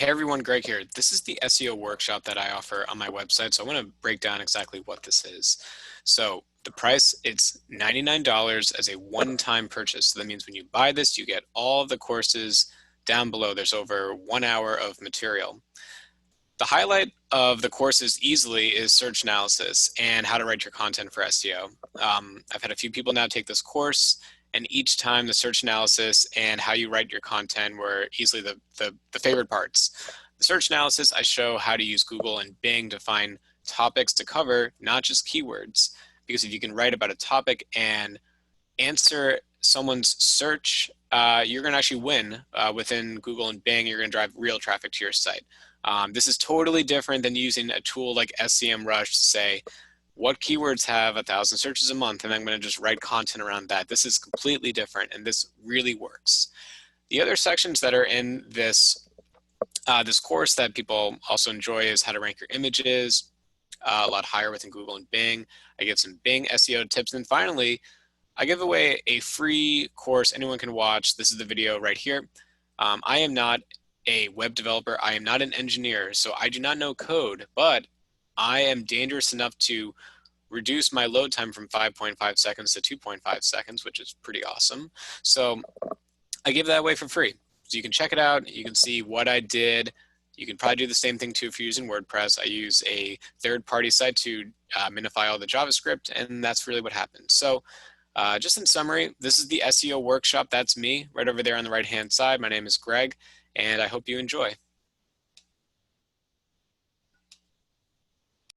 Hey everyone, Greg here. This is the SEO workshop that I offer on my website. So I want to break down exactly what this is. So the price, it's $99 as a one-time purchase. So that means when you buy this, you get all of the courses down below. There's over 1 hour of material. The highlight of the courses easily is search analysis and how to write your content for SEO. I've had a few people now take this course, and each time the search analysis and how you write your content were easily the favorite parts. The search analysis, I show how to use Google and Bing to find topics to cover, not just keywords. Because if you can write about a topic and answer someone's search, you're going to actually win within Google and Bing. You're going to drive real traffic to your site. This is totally different than using a tool like SEMrush to say, what keywords have 1,000 searches a month, and I'm going to just write content around that. This is completely different, and this really works. The other sections that are in this course that people also enjoy is how to rank your images a lot higher within Google and Bing. I give some Bing SEO tips, and finally, I give away a free course anyone can watch. This is the video right here. I am not a web developer. I am not an engineer, so I do not know code, but I am dangerous enough to reduce my load time from 5.5 seconds to 2.5 seconds, which is pretty awesome. So I give that away for free. So you can check it out. You can see what I did. You can probably do the same thing too if you're using WordPress. I use a third-party site to minify all the JavaScript, and that's really what happened. So just in summary, this is the SEO workshop. That's me right over there on the right-hand side. My name is Greg, and I hope you enjoy.